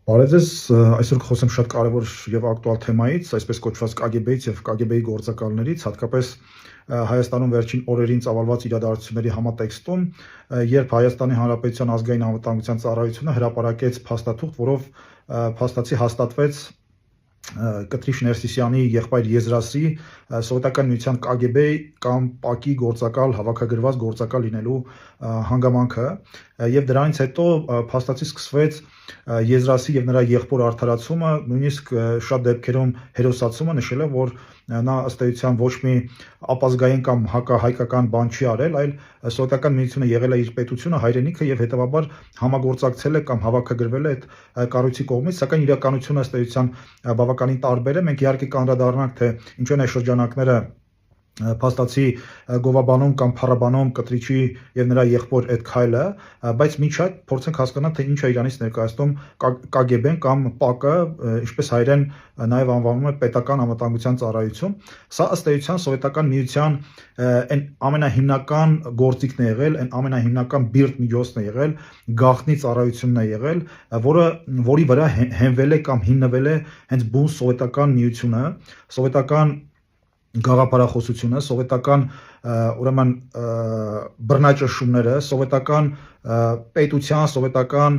Բարև ձեզ, այսօր կխոսեմ շատ կարևոր եւ ակտուալ թեմայից, այսպես կոչված KGB-ից եւ KGB-ի գործակալներից, հատկապես Հայաստանում վերջին օրերին ծավալված իրադարձությունների համատեքստում, երբ Հայաստանի Հանրապետության ազգային անվտանգության ծառայությունը հրապարակեց փաստաթուղթ, որով փաստացի հաստատվեց Կտրիշ Ներսիսյանի եղբայր Եզրասի Սովետական Միության KGB կամ ՊԱԿ-ի գործակալ, հավաքագրված գործակալ լինելու հանգամանքը, եւ դրանից հետո փաստացի սկսվեց Եզրասի եւ նրա եղբոր արդարացումը, նույնիսկ շատ դեպքերում հերոսացումը, նշելով, որ նա ըստ էության ոչ մի ապազգային կամ հակահայկական բան չի արել, այլ Սովետական Միությունը եղել է իր պետությունը, հայրենիքը եւ հետեւաբար համագործակցել է կամ հավաքագրվել է այդ կառույցի կողմից, սակայն իրականությունը ըստ էության բավականին տարբեր է։ Մենք իհարկե կանդրադառնանք, թե ինչու են այս շրջանակները փաստացի գովաբանում կամ փառաբանում Կտրիչի եւ նրա եղբոր այդ քայլը, բայց միջ այդ փորձենք հասկանալ, թե ինչ է իրանից ներկայացնում KGB-ն կամ ՊԱԿ-ը, ինչպես հայերեն նաեւ անվանում է պետական անվտանգության ծառայություն։ Սա ըստ էության Սովետական Միության այն ամենահիմնական գործիքն է եղել, այն ամենահիմնական բիրտ միջոցն է եղել, գաղտնի ծառայությունն է եղել, որի վրա հենվել է կամ հիմնվել է հենց բուն Սովետական Միությունը, սովետական գաղափարախոսությունը, սովետական ուրեմն բռնաճնշումները, սովետական պետության, սովետական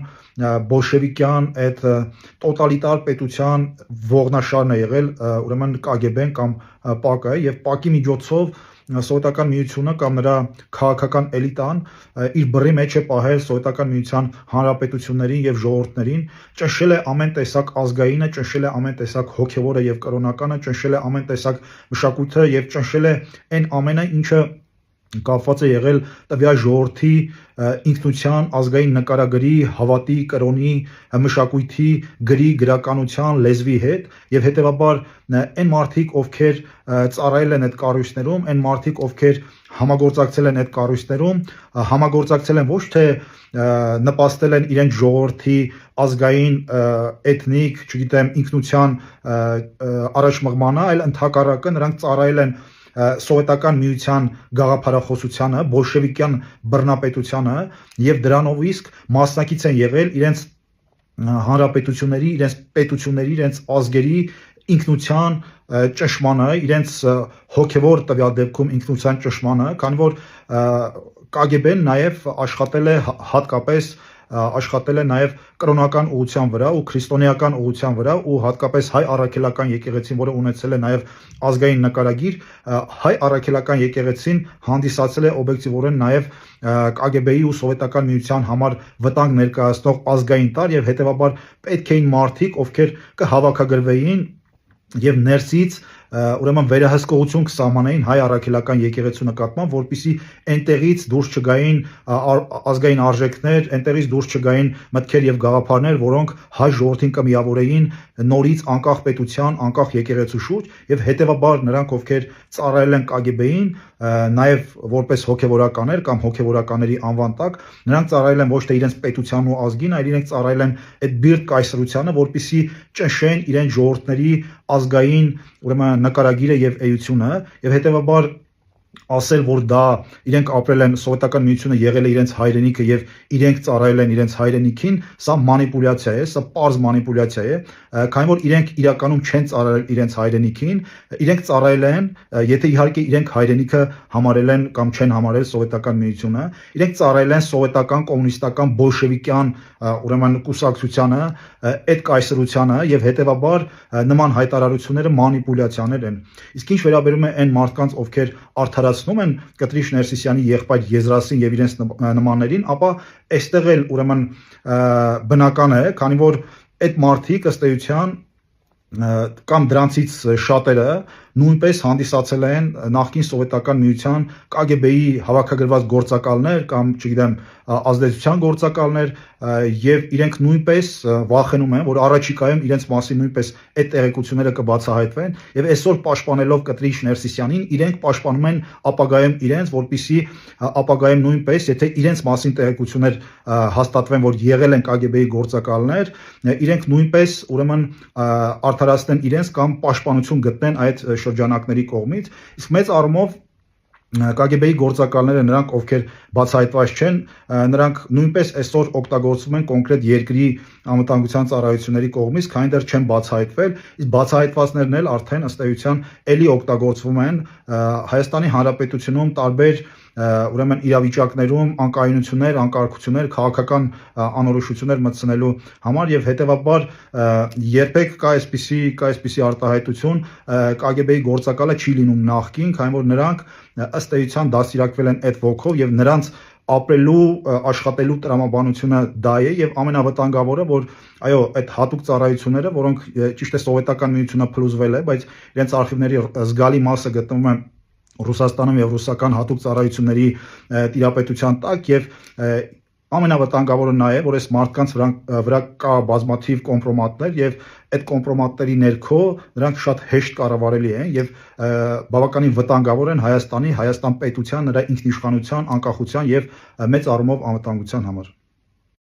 բոլշևիկյան այդ տոտալիտար պետության ողնաշարն է եղել ուրեմն KGB-ն կամ ՊԱԿ-ը եւ ՊԱԿ-ի միջոցով Սովետական Միությունը կամ նրա քաղաքական էլիտան իր բռի մեջ է պահել Սովետական Միության հանրապետություններին եւ ժողովուրդներին, ճնշել է ամեն տեսակ ազգայինը, ճնշել է ամեն տեսակ հոգեվորը եւ կրոնականը, ճնշել է ամեն տեսակ մշակույթը եւ ճնշել է այն ամենը, ինչը կապված է եղել տվյալ ժողովրդի ինքնության, ազգային նկարագրի, հավատի, կրոնի, մշակույթի, գրի, գրականության, լեզվի հետ եւ հետեւաբար այն մարդիկ, ովքեր ծառայել են այդ կառույցներում, այն մարդիկ, ովքեր համագործակցել են այդ կառույցներում, համագործակցել են ոչ թե նպաստել են իրենց ժողովրդի ազգային, էթնիկ, չգիտեմ, ինքնության առաջմղմանը, այլ ընդհակառակը նրանք ծառայել են Սովետական Միության գաղափարախոսությանը, բոլշևիկյան բռնապետությանը եւ դրանով իսկ մասնակից են եղել իրենց հանրապետությունների, իրենց պետությունների, իրենց ազգերի ինքնության ճնշմանը, իրենց հոգեվոր տվյալ դեպքում ինքնության ճնշմանը, քանի որ KGB-ն նաեւ աշխատել է հատկապես աշխատել է նաև կրոնական ուղղության վրա ու քրիստոնեական ուղղության վրա ու հատկապես հայ առաքելական եկեղեցին, որը ունեցել է նաև ազգային նկարագիր, հայ առաքելական եկեղեցին հանդիսացել է օբյեկտիվորեն նաև KGB-ի ու Սովետական Միության համար վտանգ ներկայացնող ազգային տար եւ հետեւաբար պետք էին մարդիկ, ովքեր կհավաքագրվեին եւ ներսից ուրեմն վերահսկողություն կսահմանեին հայ առաքելական եկեղեցու նկատմամբ, որպեսզի այնտեղից դուրս չգային ազգային արժեքներ, այնտեղից դուրս չգային մտքեր եւ գաղափարներ, որոնք հայ ժողովրդին կմիավորեին նորից անկախ պետության, անկախ եկեղեցու շուրջ եւ հետեւաբար նրանք, ովքեր ծառայել են KGB-ին, նաեւ որպես հոգեվորականներ կամ հոգեվորականների անվան տակ, նրանք ծառայել են ոչ թե իրենց պետության ու ազգին, այլ իրենք ծառայել են այդ բիրտ կայսրությանը, որպեսզի ճնշեն իրենց ժողովուրդների ազգային ուրեմն նկարագիրը եւ էությունը եւ հետեւաբար ասել, որ դա իրենք ապրել են Սովետական Միությունը եղել է իրենց հայրենիքը եւ իրենք ծառայել են իրենց հայրենիքին, սա մանիպուլյացիա է, սա պարզ մանիպուլյացիա է, քանի որ իրենք իրականում չեն ծառայել իրենց հայրենիքին, իրենք ծառայել են, եթե իհարկե իրենք հայրենիքը համարել են կամ չեն համարել Սովետական Միությունը, իրենք ծառայել են սովետական կոմունիստական բոլշևիկյան ուրեմն կուսակցությանը, այդ կայսրությանը եւ հետեւաբար նման հայտարարությունները մանիպուլյացիաներ են։ Իսկ ինչ վերաբերում է այն մարդկանց, ովքեր արդարացնում են Կտրիշ Ներսիսյանի եղբայր Եզրասին եւ իրենց նմաններին, ապա այստեղ էլ ուրեմն բնական է, քանի որ այդ մարդիկ ըստ էության կամ դրանցից շատերը նույնպես հանդիսացել են նախկին Սովետական Միության KGB-ի հավաքագրված գործակալներ կամ, չգիտեմ, ազդեցության գործակալներ եւ իրենք նույնպես վախենում են, որ առաջիկայում իրենց մասին նույնպես այդ տեղեկությունները կբացահայտվեն եւ այսօր պաշտպանելով Կտրիշ Ներսիսյանին, իրենք պաշտպանում են ապագայում իրենց, որպեսզի ապագայում նույնպես, եթե իրենց մասին տեղեկություններ հաստատվեն, որ եղել են KGB-ի գործակալներ, իրենք նույնպես ուրեմն արդարացնեն իրենց կամ պաշտպանություն գտնեն այդ շրջանակների կողմից, իսկ մեծ առումով KGB-ի գործակալները նրանք ովքեր բացահայտված չեն, նրանք նույնպես այսօր օգտագործվում են կոնկրետ երկրի անվտանգության ծառայությունների կողմից, քանի դեռ չեն բացահայտվել, իսկ բացահայտվածներն էլ արդեն ըստ էության էլի օգտագործվում են Հայաստանի Հանրապետությունում տարբեր ուրեմն իրավիճակներում անկայունություններ, անկարգություններ, քաղաքական անորոշություններ մտցնելու համար եւ հետեւաբար երբեք կա այսպիսի արտահայտություն KGB-ի գործակալը չի լինում նախկին, քանի որ նրանք ըստ էության դաստիարակվել են այդ ոգով եւ նրանց ապրելու, աշխատելու տրամաբանությունը դա է եւ ամենավտանգավորը, որ այո, այդ հատուկ ծառայությունները, որոնք ճիշտ է սովետական միությունը փլուզվել է, բայց իրենց արխիվների զգալի մասը գտնվում է Ռուսաստանում եւ ռուսական հատուկ ծառայությունների տիրապետության տակ եւ ամենավտանգավորը նա է, որ այս մարդկանց վրա կա բազմաթիվ կոմպրոմատներ եւ այդ կոմպրոմատների ներքո նրանք շատ հեշտ կառավարելի են եւ բավականին վտանգավոր են Հայաստան պետության, նրա ինքնիշխանության, անկախության եւ մեծ առումով անվտանգության համար։